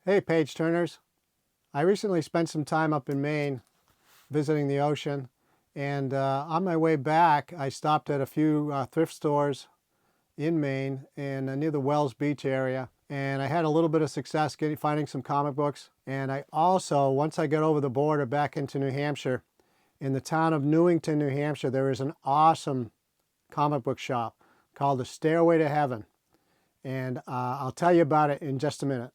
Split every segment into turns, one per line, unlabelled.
Hey page turners. I recently spent some time up in Maine visiting the ocean, and on my way back I stopped at a few thrift stores in Maine and near the Wells Beach area, and I had a little bit of success finding some comic books. And I also, once I get over the border back into New Hampshire, in the town of Newington, New Hampshire, there is an awesome comic book shop called the Stairway to Heaven, and I'll tell you about it in just a minute.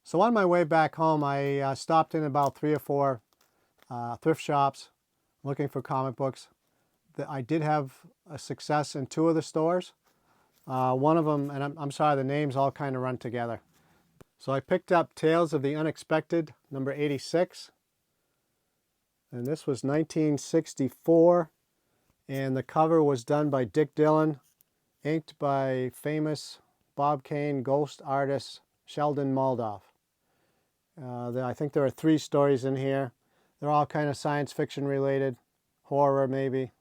So on my way back home, I stopped in about 3 or 4 thrift shops looking for comic books. I did have a success in 2 of the stores. One of them, and I'm sorry, the names all kind of run together. So I picked up Tales of the Unexpected, number 86. And this was 1964. And the cover was done by Dick Dillon, inked by famous Bob Kane ghost artist Sheldon Moldoff. I think there are 3 stories in here. They're all kind of science fiction related, horror maybe.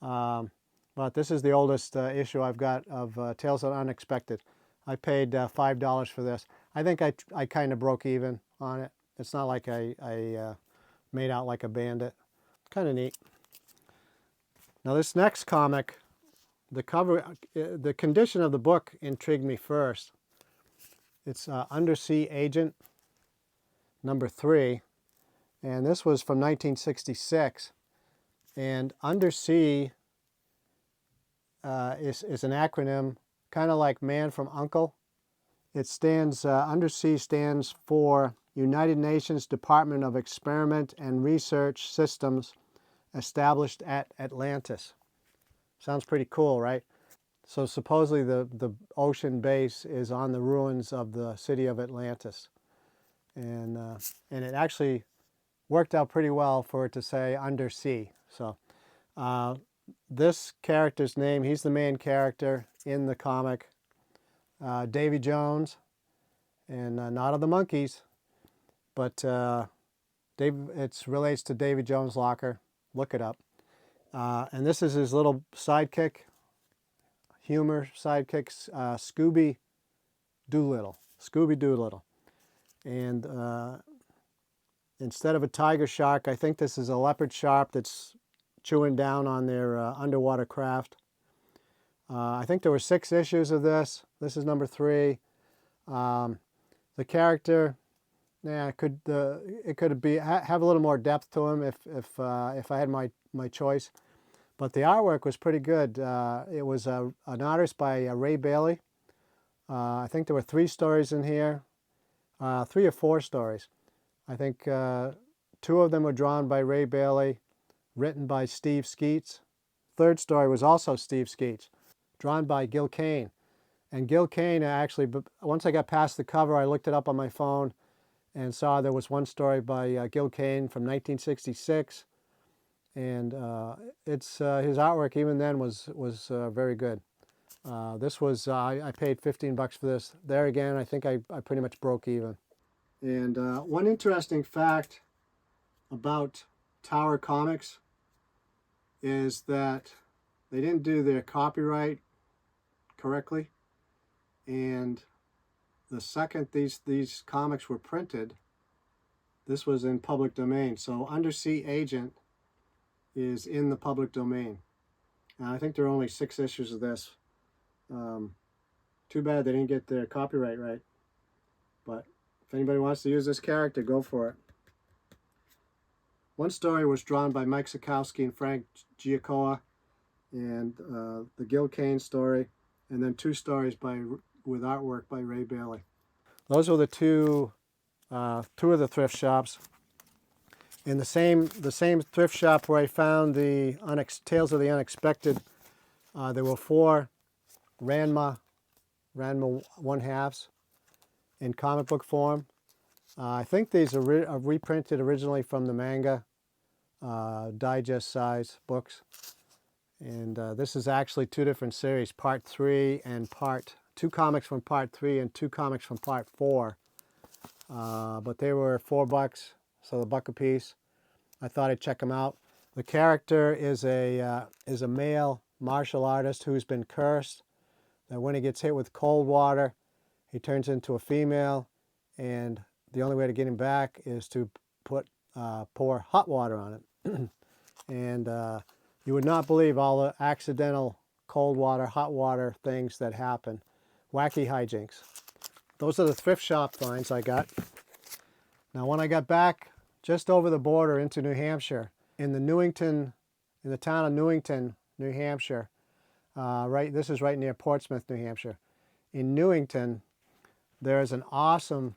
But this is the oldest issue I've got of Tales of the Unexpected. I paid $5 for this. I think I kind of broke even on it. It's not like I made out like a bandit. Kind of neat. Now this next comic, the cover, the condition of the book intrigued me first. It's Undersea Agent, number 3, and this was from 1966. And Undersea is an acronym, kind of like Man from U.N.C.L.E. It stands, Undersea stands for United Nations Department of Experiment and Research Systems, established at Atlantis. Sounds pretty cool, right? So supposedly the ocean base is on the ruins of the city of Atlantis. And it actually worked out pretty well for it to say Undersea. So this character's name, he's the main character in the comic, Davy Jones, and not of the Monkees, but it relates to Davy Jones' locker. Look it up. And this is his little sidekick, humor sidekick, Scooby Doolittle. And instead of a tiger shark, I think this is a leopard shark that's chewing down on their underwater craft. I think there were 6 issues of this. This is number 3. The character, yeah, it could have a little more depth to him if I had my choice. But the artwork was pretty good. It was an artist by Ray Bailey. I think there were 3 stories in here, 3 or 4 stories. I think 2 of them were drawn by Ray Bailey, written by Steve Skeets. 3rd story was also Steve Skeets, drawn by Gil Kane. And Gil Kane, actually, once I got past the cover, I looked it up on my phone and saw there was 1 story by Gil Kane from 1966. And his artwork even then was very good. This was, I paid $15 for this. There again, I think I pretty much broke even. And one interesting fact about Tower Comics is that they didn't do their copyright correctly. And the second these comics were printed, this was in public domain. So Undersea Agent is in the public domain. And I think there are only 6 issues of this. Too bad they didn't get their copyright right. But if anybody wants to use this character, go for it. 1 story was drawn by Mike Sikowski and Frank Giacoa, and the Gil Kane story, and then 2 stories with artwork by Ray Bailey. Those were the 2 of the thrift shops. In the same thrift shop where I found the Tales of the Unexpected, there were 4 Ranma 1/2s in comic book form. I think these are reprinted originally from the manga digest size books. And this is actually 2 different series, part 3 and 2 comics from part 3 and 2 comics from part 4. But they were $4, so $1 a piece. I thought I'd check them out. The character is a male martial artist who's been cursed, that when he gets hit with cold water, he turns into a female, and the only way to get him back is to pour hot water on him. And you would not believe all the accidental cold water, hot water things that happen. Wacky hijinks. Those are the thrift shop finds I got. Now when I got back just over the border into New Hampshire, in the town of Newington, New Hampshire, this is right near Portsmouth, New Hampshire. In Newington, there's an awesome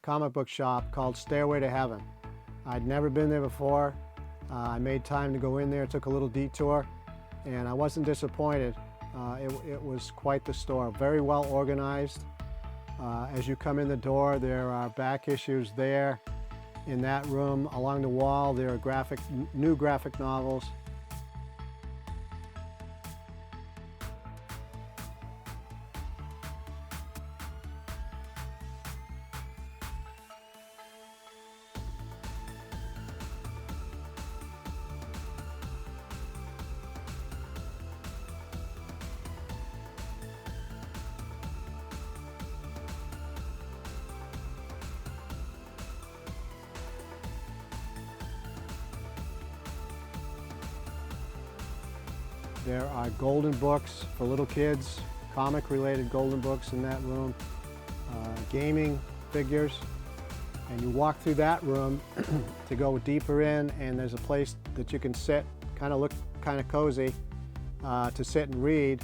comic book shop called Stairway to Heaven. I'd never been there before. I made time to go in there, took a little detour, and I wasn't disappointed. It was quite the store, very well organized. As you come in the door, there are back issues there. In that room, along the wall, there are new graphic novels. There are golden books for little kids, comic-related golden books in that room, gaming figures, and you walk through that room to go deeper in, and there's a place that you can sit, look kind of cozy, to sit and read,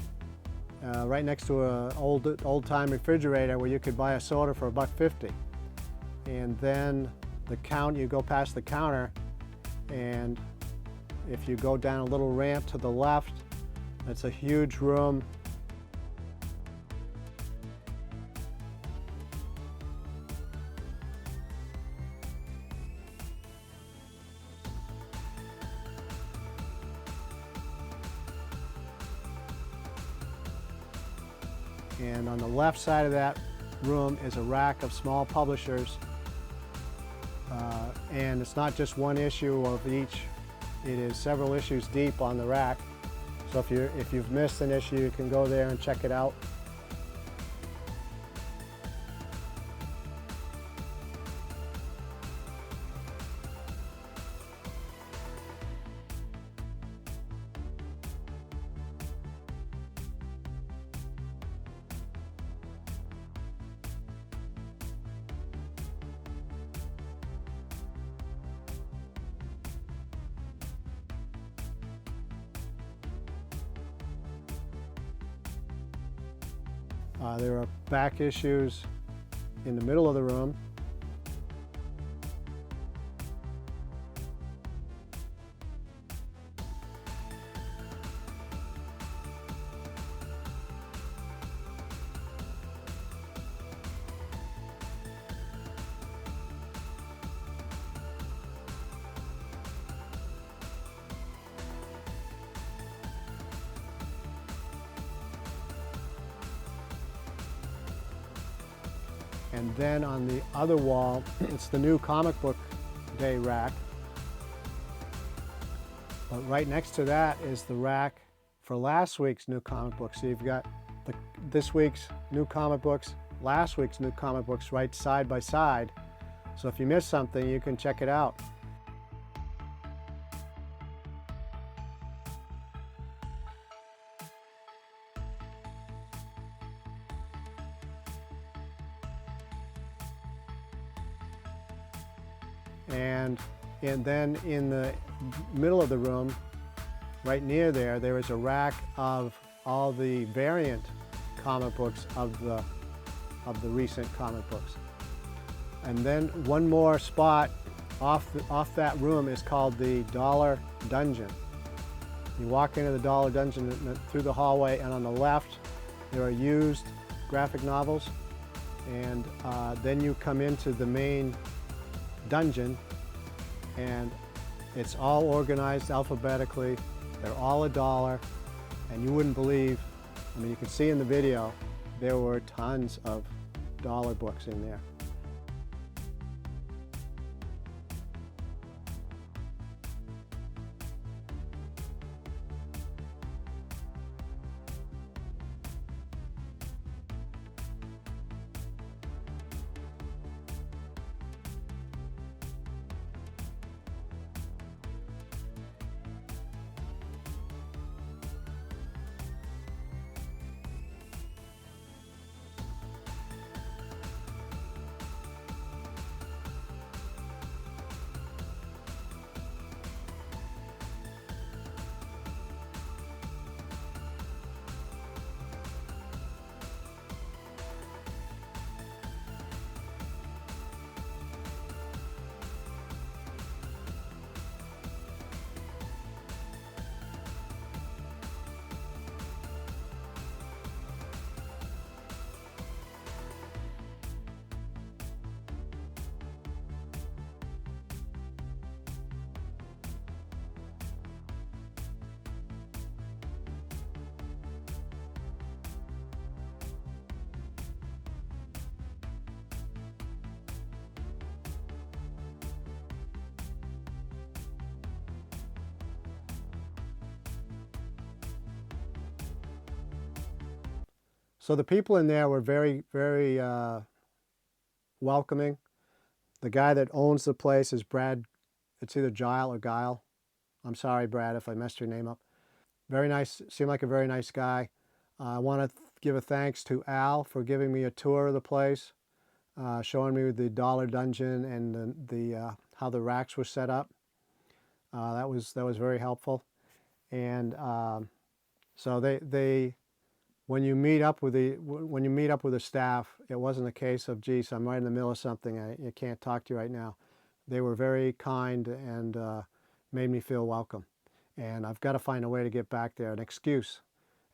right next to an old-time refrigerator where you could buy a soda for $1.50. And then you go past the counter, and if you go down a little ramp to the left, it's a huge room. And on the left side of that room is a rack of small publishers. And it's not just one issue of each, it is several issues deep on the rack. So if you've missed an issue, you can go there and check it out. There are back issues in the middle of the room. And then on the other wall, it's the new comic book day rack. But right next to that is the rack for last week's new comic books. So you've got this week's new comic books, last week's new comic books right side by side. So if you missed something, you can check it out. And then in the middle of the room, right near there is a rack of all the variant comic books of the recent comic books. And then one more spot off that room is called the Dollar Dungeon. You walk into the Dollar Dungeon through the hallway, and on the left there are used graphic novels, and then you come into the main dungeon, and it's all organized alphabetically. They're all $1, and you wouldn't believe, I mean, you can see in the video, there were tons of dollar books in there. So the people in there were very, very welcoming. The guy that owns the place is Brad. It's either Gile or Guile. I'm sorry, Brad, if I messed your name up. Very nice, seemed like a very nice guy. I want to give a thanks to Al for giving me a tour of the place, showing me the Dollar Dungeon and the how the racks were set up. That was very helpful. And so they when you meet up with the staff, it wasn't a case of, geez, I'm right in the middle of something, I can't talk to you right now. They were very kind and made me feel welcome. And I've got to find a way to get back there, an excuse.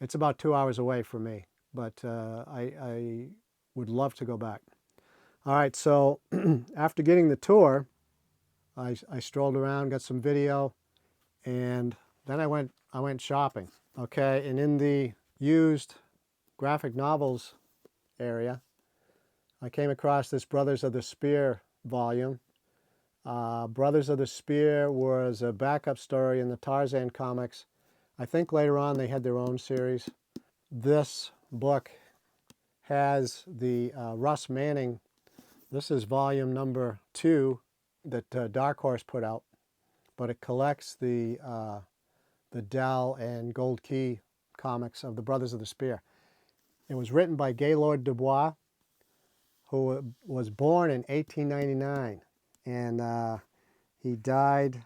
It's about 2 hours away from me, but I would love to go back. All right, so after getting the tour, I strolled around, got some video, and then I went shopping. Okay, and in the used graphic novels area, I came across this Brothers of the Spear volume. Brothers of the Spear was a backup story in the Tarzan comics. I think later on they had their own series. This book has the Russ Manning. This is volume number 2 that Dark Horse put out, but it collects the Dell and Gold Key comics of the Brothers of the Spear. It was written by Gaylord Dubois, who was born in 1899, and he died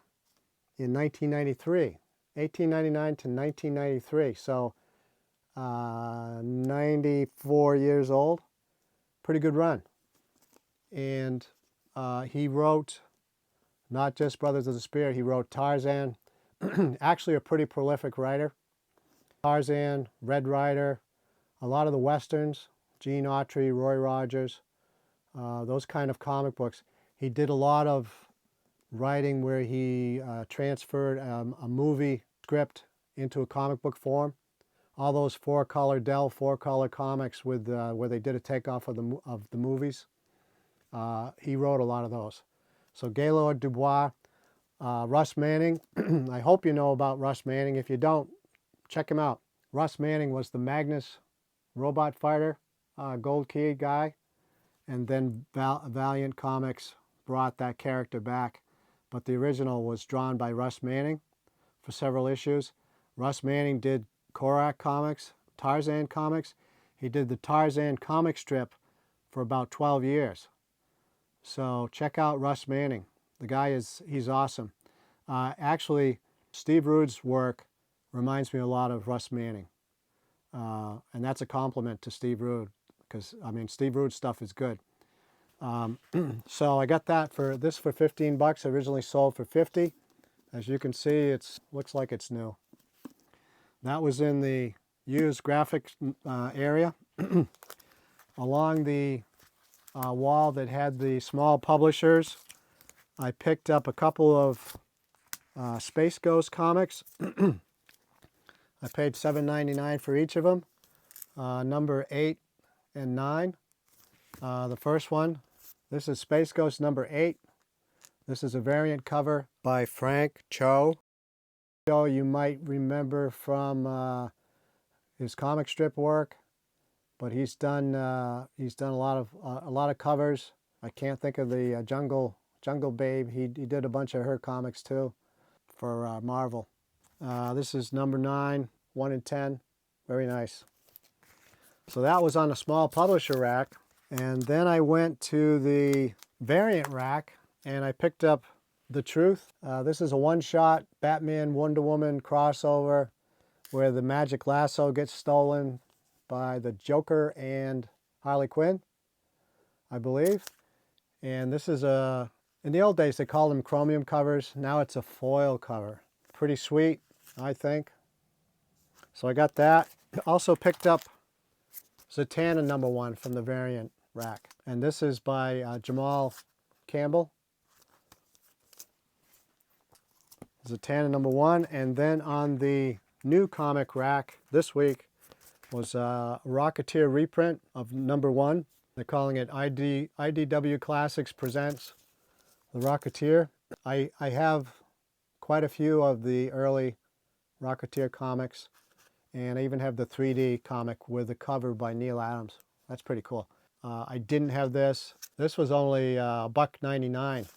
in 1993, 1899 to 1993, so 94 years old. Pretty good run. And he wrote not just Brothers of the Spear, he wrote Tarzan. Actually a pretty prolific writer. Tarzan, Red Rider, a lot of the Westerns, Gene Autry, Roy Rogers, those kind of comic books. He did a lot of writing where he transferred a movie script into a comic book form. All those four-color Dell four-color comics with where they did a takeoff of the movies. He wrote a lot of those. So Gaylord Dubois, Russ Manning. I hope you know about Russ Manning. If you don't, check him out. Russ Manning was the Magnus robot fighter, Gold Key guy, and then Valiant Comics brought that character back. But the original was drawn by Russ Manning for several issues. Russ Manning did Korak comics, Tarzan comics. He did the Tarzan comic strip for about 12 years. So check out Russ Manning. The guy he's awesome. Actually, Steve Rude's work reminds me a lot of Russ Manning. And that's a compliment to Steve Rude, because I mean, Steve Rude's stuff is good. So I got that for 15 bucks. Originally sold for 50. As you can see, it looks like it's new. That was in the used graphics area. Along the wall that had the small publishers, I picked up a couple of Space Ghost comics. I paid $7.99 for each of them, number 8 and 9. The first one, this is Space Ghost number 8. This is a variant cover by Frank Cho. You might remember from his comic strip work, but he's done a lot of covers. I can't think of the Jungle Babe. He did a bunch of her comics too for Marvel. This is number 9, 1 in 10. Very nice. So that was on a small publisher rack. And then I went to the variant rack and I picked up The Truth. This is a one-shot Batman Wonder Woman crossover where the magic lasso gets stolen by the Joker and Harley Quinn, I believe. And this is in the old days they called them chromium covers. Now it's a foil cover. Pretty sweet, I think. So I got that. Also picked up Zatanna number 1 from the variant rack. And this is by Jamal Campbell. Zatanna number 1. And then on the new comic rack this week was a Rocketeer reprint of number 1. They're calling it IDW Classics Presents The Rocketeer. I have quite a few of the early Rocketeer comics, And I even have the 3D comic with the cover by Neil Adams. That's pretty cool. I didn't have this. This was only $1.99.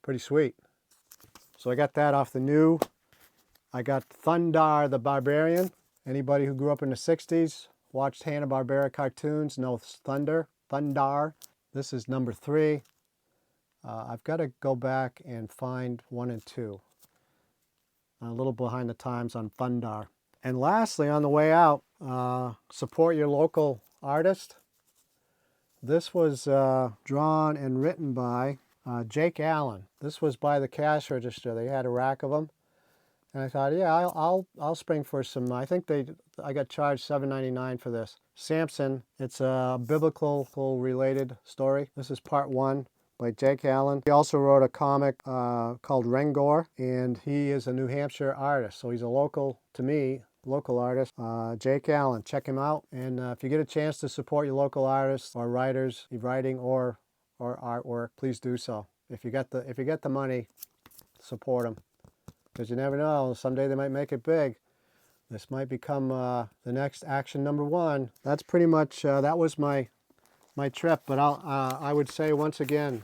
Pretty sweet. So I got that off the new. I got Thundar the Barbarian. Anybody who grew up in the 60s, watched Hanna-Barbera cartoons, knows Thundar. This is number 3. I've got to go back and find 1 and 2. A little behind the times on Thundar. And lastly, on the way out, support your local artist. This was drawn and written by Jake Allen. This was by the cash register. They had a rack of them. And I thought, yeah, I'll spring for some. I think I got charged $7.99 for this. Samson. It's a biblical related story. This is part 1 by Jake Allen. He also wrote a comic called Rengor, and he is a New Hampshire artist. So he's a local, to me, local artist. Jake Allen. Check him out. And if you get a chance to support your local artists or writers, writing or artwork, please do so. If you get the money, support them. Because you never know, someday they might make it big. This might become the next action _1. That's pretty much, that was my trip. But I would say once again,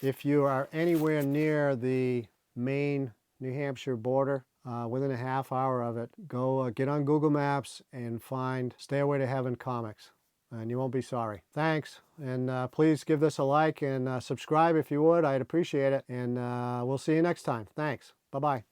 if you are anywhere near the Maine, New Hampshire border, within a half hour of it, go get on Google Maps and find Stairway to Heaven comics. And you won't be sorry. Thanks. And please give this a like and subscribe if you would. I'd appreciate it. And we'll see you next time. Thanks. Bye-bye.